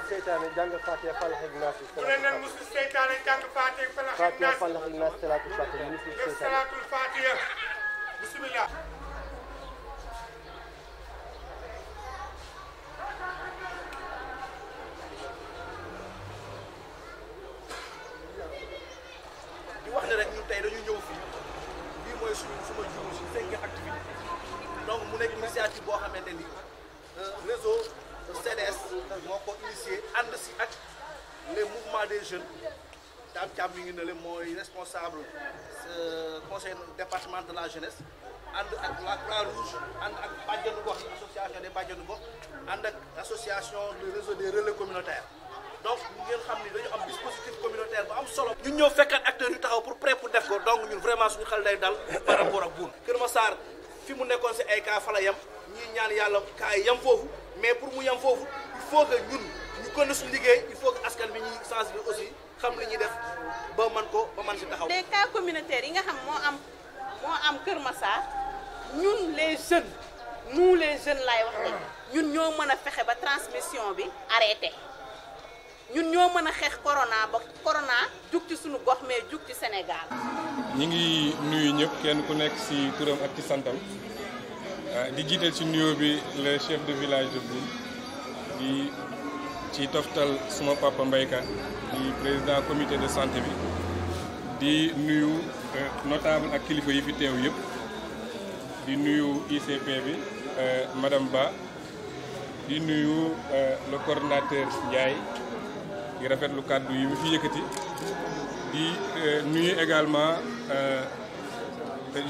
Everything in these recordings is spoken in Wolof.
seytaane jàng Fatiha Falaq ak Naas. bu leen leen musul seytaane jàng Fatiha Falaq ak Naas. Falaq ak Naas salaatul Fatiha def salaatul Fatiha bismillah. di wax ne rek ñun tey dañu ñëw fii lii mooy suma juróom si 5e activité donc mu nekk initiative boo xamante ni réseau CDS moo ko initié ànd si ak les mouvements des jeunes Dame Thiam mi ngi ne le mooy responsable conseil départemental de la jeunesse ànd ak la Croix-Rouge ànd ak bàjjenu gox yi association des bàjjenu gox ànd ak association du réseau des relais communautaires donc ngeen xam ni dañu am dispositif communautaire bu am solo. ñun ñëw fekkat acteurs yu taxaw pour prêt pour def ko donc ñun vraiment suñu xel day dal par rapport ak Boune. Kër Massar fi mu nekkoon si ay cas fa la yem ñuy ñaan yàlla cas yi yem foofu mais pour mu yem foofu il faut que ñun ñu gën a suñu liggéey il faut que askan bi ñuy sensibiliser aussi xam li ñuy def ba man si taxaw. les cas communautaires yi nga xam moo am Kër Massar ñun les jeunes nous les jeunes laay wax ne ñun ñoo mën a fexe ba transmission bi arrêté. ñun ñoo mën a xeex corona ba corona jug ci suñu gox mais jug ci Sénégal. ñi ngi nuyu ñëpp kenn ku nekk ci turam ak ci santam di jiital ci nuyoo bi le chef de village de Boune di ci toftal suma papa Mbayka di président comité de santé bi di nuyu notable ak kilifa yi fi teew yëpp di nuyu ICP bi madame Ba di nuyu le coordonnateur Ndiaye. di rafetlu kàddu yi mu fi yëkkati di nuyu également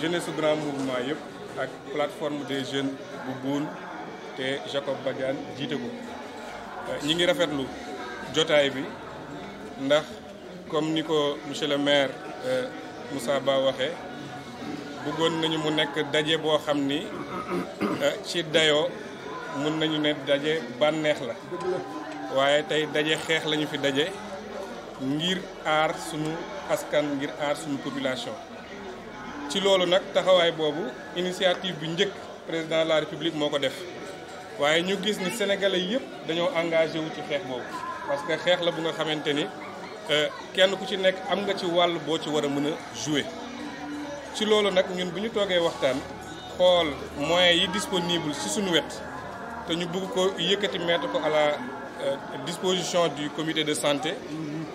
jeunesse su grand mouvement yëpp ak plateforme des jeunes bu Boune te Jacob Badiane jiite ko ñi ngi rafetlu jotaay bi ndax comme ni ko monsieur le maire Moussa Ba waxee bëggoon nañu mu nekk daje boo xam ni ci dayoo mun nañu ne daje bànneex la waaye tey daje xeex lañu fi daje ngir aar sunu askan ngir aar sunu population ci loolu nag taxawaay boobu initiative bi njëkk président de la république moo ko def waaye ñu gis ni sénégalais yëpp dañoo engagé wu ci xeex boobu parce que xeex la bu nga xamante ni kenn ku ci nekk am nga ci wàll boo ci war a mën a jouer ci loolu nag ñun bu ñu toogee waxtaan xool moyens yi disponible ci suñu wet te ñu bëgg ko yëkkati mettre ko à la disposition du comité de santé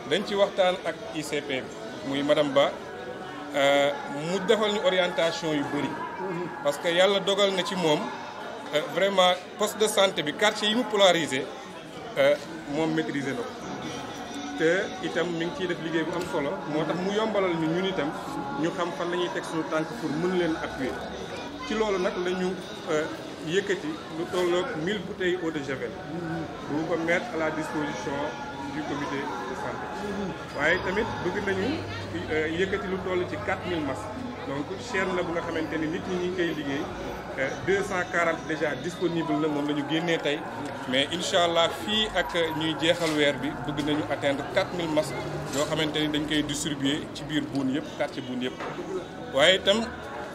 dañ ci waxtaan ak ICP bi muy madame Ba mu defal ñu orientation yu bëri parce que yàlla dogal na ci moom vraiment poste de santé bi quartier yi mu polarisé moom maîtriser na ko te itam mi ngi ciy def liggéey bu am solo moo tax mu yombalal ñu ñun itam ñu xam fan la ñuy teg suñu tànk pour mën leen appuyer ci loolu nag la ñu yëkkati lu tolloog 1000 bouteilles eau de javel pour ko mettre à la disposition du comité de santé waaye tamit bëgg nañu yëkkati lu toll ci 4000 masques donc chaîne la bu nga xamante ni nit ñi ñu ngi koy liggéey 240 déjà disponible na moom la ñu génnee tey mais incha allah fii ak ñuy jeexal weer bi bëgg nañu atteindre 4000 masques yoo xamante ni dañ koy distribuer ci biir Boune yëpp quartier Boune yëpp waaye itam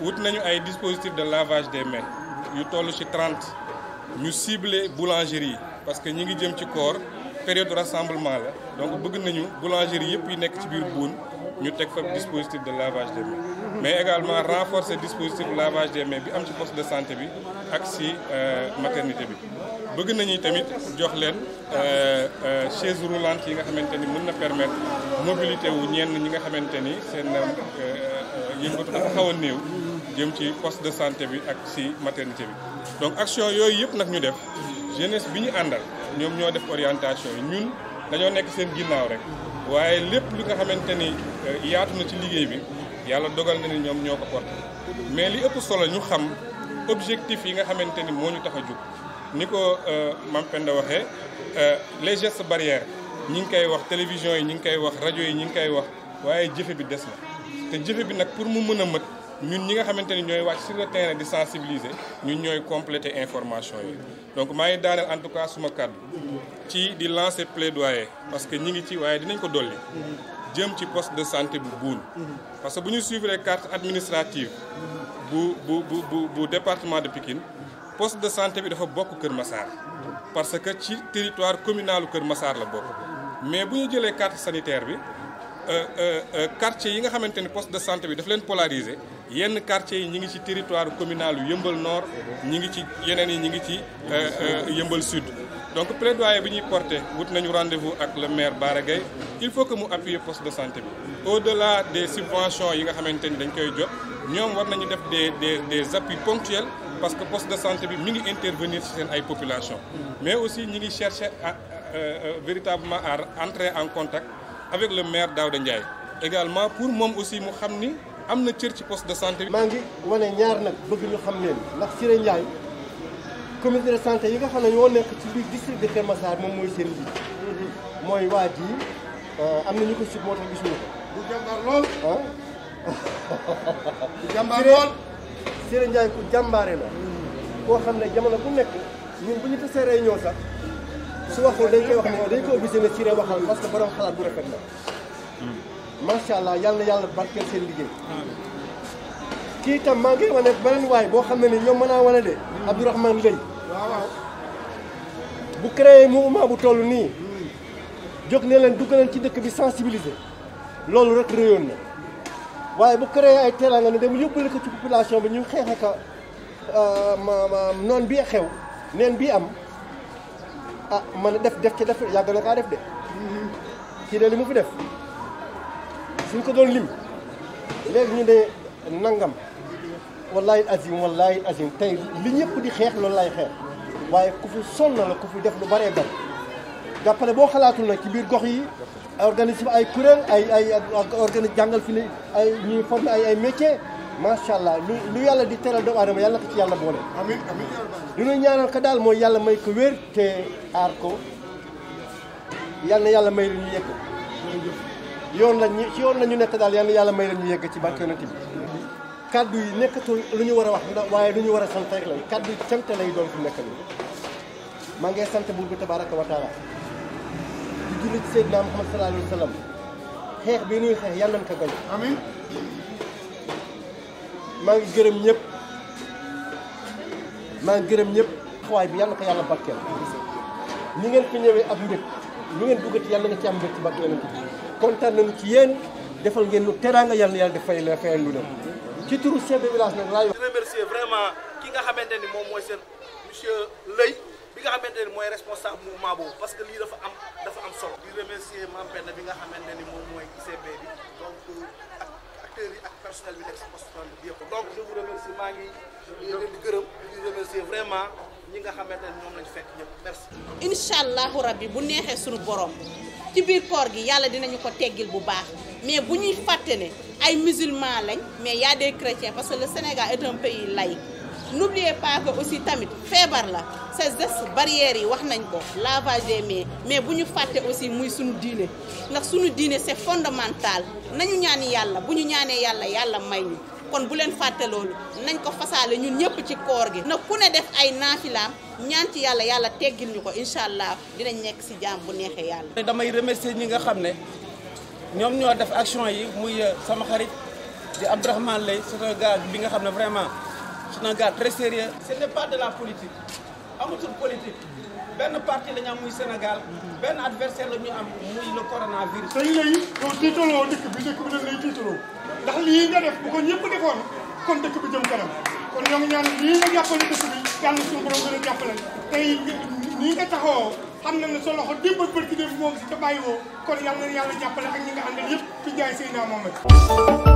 wut nañu ay dispositifs de lavage des mains yu toll ci 30 ñu ciblé boulangerie yi parce que ñi ngi jëm ci koor période de rassemblement la donc bëgg nañu boulangerie yëpp yi nekk ci biir Boune ñu teg fa dispositif de lavage des mains mais également renforcer dispositif de lavage des mains bi am ci poste de santé bi ak ci maternité bi bëgg nañu tamit jox leen chaise roulante yi nga xamante ni mën na permettre mobilité wu ñenn ñi nga xamante ni seen yëngatu dafa xaw a néew jëm ci poste de santé bi ak ci maternité bi donc action yooyu yëpp nag ñu def jeunesse bi ñu àndal ñoom ñoo def orientation yi ñun dañoo nekk seen ginnaaw rek waaye lépp li nga xamante ni yaatu na ci liggéey bi yàlla dogal na ni ñoom ñoo ko porté mais li ëpp solo ñu xam objectif yi nga xamante ni moo ñu tax a jóg ni ko Mame Penda waxee les gestes barrières ñi ngi koy wax télévision yi ñi ngi koy wax rajo yi ñi ngi koy wax waaye jëfe bi des na te jëfe bi nag pour mu mën a mët ñun ñi nga xamante ni ñooy wàcc sur le terrain di sensibiliser ñun ñooy compléter information yi donc maa ngi daaneel en tout cas suma kàddu ci di lancer plaidoyer parce que ñi ngi ci waaye dinañ ko dolli jëm ci poste de santé bu Boune parce que bu ñu suivre carte administrative bu département de Pikine poste de santé bi dafa bokk Kër Massar parce que ci territoire communal Kër Massar la bokk mais bu ñu jëlee carte sanitaire bi quartier yi nga xamante ni poste de santé bi daf leen polariser yenn quartiers yi ñi ngi ci territoire communal yu Yeumbeul Nord ñi ngi ci yeneen yi ñi ngi ci Yeumbeul Sud. donc plaidoyer bi ñuy porté wut nañu rendez-vous ak le maire Bara Gaye il faut que mu appuyer poste de santé bi au-delà des subventions yi nga xamante ni dañ koy jot ñoom war nañu def des appuis ponctuels parce que poste de santé bi mi ngi intervenir ci seen ay population mais aussi ñi ngi chercher véritablement à entrer en contact avec le maire Daouda Ndiaye également pour moom aussi mu xam ni am na cër ci poste de santé bi. maa ngi wane ñaar nag bëgg ñu xam leen ndax Siré Ndiaye comité de santé yi nga xam ne ñoo nekk ci biir district de Kër Massar moom mooy seen njiit mooy waa ji am na ñu ko sut moo tax gisuñu ko. bu jàmbaar lool. bu jàmbaar lool. Siré Ndiaye ku jàmbaare la. koo xam ne jamono bu nekk ñun bu ñu tasee réunion sax su waxul dañ koy wax ne dañ ko obligé ne Siré waxal parce que borom xalaat bu rafet la. macha allah yal na yàlla barkeel seen liggéey. kii itam maa ngi wane beneen waay boo xam ne ni ñoom mën naa wane de. Abdourahmane Leye. waaw. bu créé mouvement bu toll nii. jóg ne leen dugg leen ci dëkk bi sensibiliser. loolu rek réyoon na waaye bu créé ay teraanga ne dem yóbbale ko ci population bi ñu xeex ak noon bii xew neen bii am ah man def ci def yàgg na kaa def de. kii de li mu fi def. suñ ko doon lim léegi ñu ne nangam wallahi azim tey li ñëpp di xeex loolu lay xeex waaye ku fi sonn la ku fi def lu bëree bëri jàppale boo xalaatul nag ci biir gox yi organisme ay kuréel ay organise jàngal fi ay ñuy former ay métier macha allah lu yàlla di teral doomu aadama yàlla ko ci yàlla boole. amiin amiin. li ñuy ñaanal ko daal mooy yàlla may ko wér te aar ko yal na yàlla may la ñu yegg. yoon la ñu nekk daal yal na yàlla may la ñu yegg ci barke yonent bi. kaddu yi nekkatul lu ñu war a wax ndax waaye lu ñu war a sant rek la kaddu yi sant lay doon fi nekk nii maa ngi sant buur bi tabaraka wa taala di julli ci Seydina Muhammad sallallahu alayhi wa sallam xeex bi nuy xeex yàlla nañ ko gañ. amiin. maa ngi gërëm ñëpp xawaay bi yàlla na ko yàlla barkeel ni ngeen fi ñëwee ab mbir lu ngeen duggati yàlla nga ci am mbir ci barke yonent bi kontaan nañu ci yéen defal ngeen lu teraanga yàlla na yàlla def fayal lu dem ci turu chef de village nag laay wax. di remercier vraiment ki nga xamante ni moom mooy seen monsieur Leye bi nga xamante ni mooy responsable mouvement boobu parce que lii dafa am solo. di remercier Mame Penda bi nga xamante ni moom mooy ICP bi donc ak acteurs yi ak personnel bi nekk si poste bi yëpp. donc je vous remercie maa ngi leen di gërëm di remercier vraiment ñi nga xamante ni ñoom lañ fekk ñëpp merci. incha allahu rabbi bu neexee suñu borom ci biir koor gi yàlla dinañu ko teggil bu baax mais bu ñuy fàtte ne ay musulmans lañ mais y a des chrétiens parce que le Sénégal est un pays laïque. N'oubliez pas que aussi tamit feebar la ces gestes barrières yi wax nañ ko lavage des mains mais bu ñu fàtte aussi muy suñu diine ndax suñu diine c'est fondamental nañu ñaan yàlla bu ñu ñaanee yàlla may ñu kon bu leen fàtte loolu nañ ko fasaale ñun ñëpp ci koor gi. na ku ne def ay naafilaam ñaan ci yàlla teggil ñu ko incha allah dinañ nekk si jàmm bu neexee yàlla. damay remercier ñi nga xam ne ñoom ñoo def action yi muy sama xarit di Abdourahmane Leye c'est un gars bi nga xam ne vraiment. C'est un gars très sérieux. Ce n'est pas de la politique amatul politique benn parti la ñu am muy Sénégal benn adversaire la ñu am muy le coronavirus. tey lay yow tiitaloo dëkk bi dañ lay tiitaloo ndax lii nga def bu ko ñëpp defoon kon dëkk bi jëm kanam kon ñoo ngi ñaan lii nga jàppale dëkk bi yàlla suñu borom gën a jàppale tey nii nga taxawoo xam na ne sa loxo démb ak bërki démb moom si te bàyyi woo kon yàlla na yàlla jàppale ak ñi nga àndal yëpp ci jaay Seydina Mohamed.